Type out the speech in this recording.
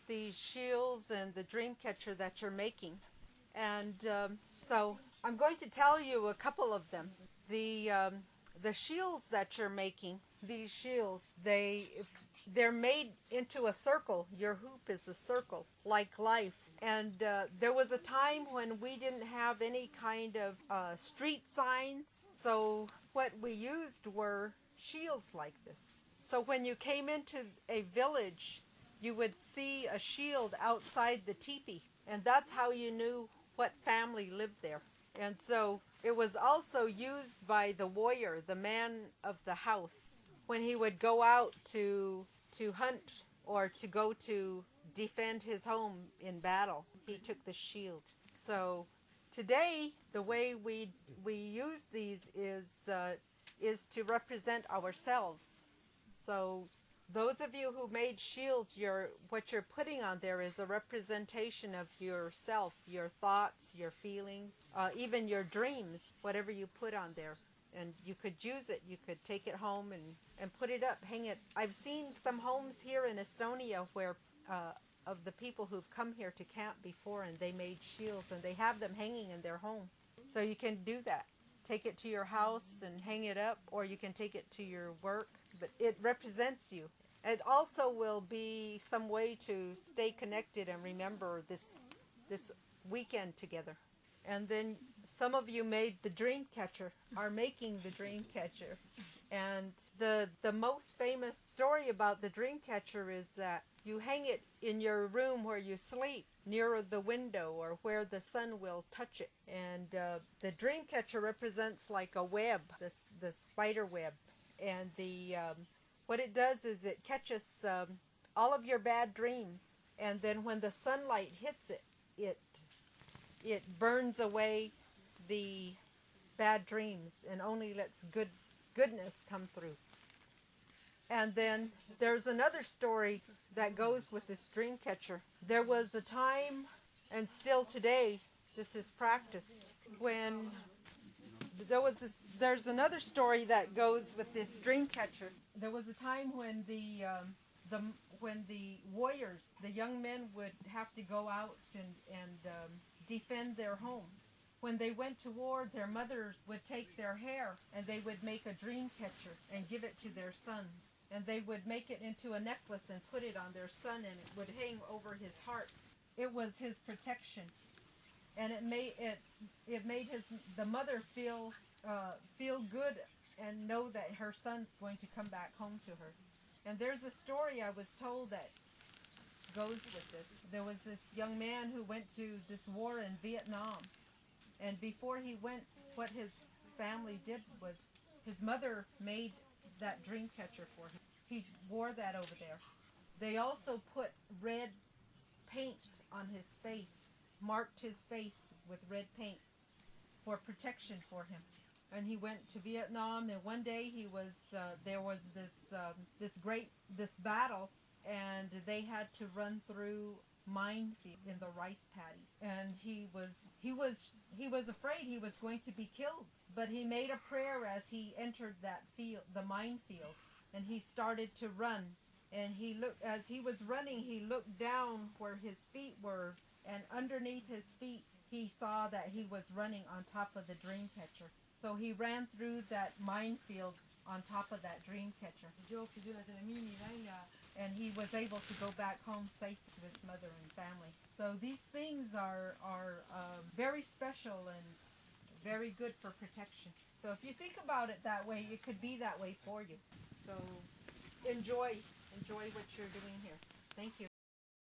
these shields and the dream catcher that you're making. And so I'm going to tell you a couple of them. The shields that you're making, these shields, they're made into a circle. Your hoop is a circle, like life. And there was a time when we didn't have any kind of street signs. So what we used were shields like this. So when you came into a village, you would see a shield outside the teepee. And that's how you knew what family lived there. And so it was also used by the warrior, the man of the house, when he would go out to hunt or to go to defend his home in battle. He took the shield. So today, the way we use these is to represent ourselves. So those of you who made shields, what you're putting on there is a representation of yourself, your thoughts, your feelings, even your dreams, whatever you put on there. And you could use it. You could take it home and put it up, hang it. I've seen some homes here in Estonia where of the people who've come here to camp before, and they made shields, and they have them hanging in their home. So you can do that. Take it to your house and hang it up, or you can take it to your work. But it represents you. It also will be some way to stay connected and remember this weekend together. And then some of you made the dream catcher, are making the dream catcher. And the most famous story about the dream catcher is that you hang it in your room where you sleep, near the window or where the sun will touch it. And the dream catcher represents like a web, the spider web. And what it does is it catches all of your bad dreams. And then when the sunlight hits it, it burns away the bad dreams and only lets goodness come through. And then there's another story that goes with this dream catcher. There was a time, and still today, this is practiced, when there's another story that goes with this dream catcher. There was a time when when the warriors, the young men, would have to go out and defend their home. When they went to war, their mothers would take their hair and they would make a dream catcher and give it to their sons. And they would make it into a necklace and put it on their son, and it would hang over his heart. It was his protection, and it made the mother feel good and know that her son's going to come back home to her. And there's a story I was told that goes with this. There was this young man who went to this war in Vietnam, and before he went, what his family did was his mother made that dream catcher for him. He wore that over there. They also put red paint on his face, marked his face with red paint for protection for him. And he went to Vietnam, and one day there was this battle, and they had to run through minefield in the rice paddies, and he was afraid he was going to be killed, but he made a prayer as he entered that field, the minefield, and he started to run. And as he was running, he looked down where his feet were, and underneath his feet he saw that he was running on top of the dream catcher. So he ran through that minefield on top of that dream catcher. And he was able to go back home safe to his mother and family. So these things are very special and very good for protection. So if you think about it that way, it could be that way for you. So enjoy what you're doing here. Thank you.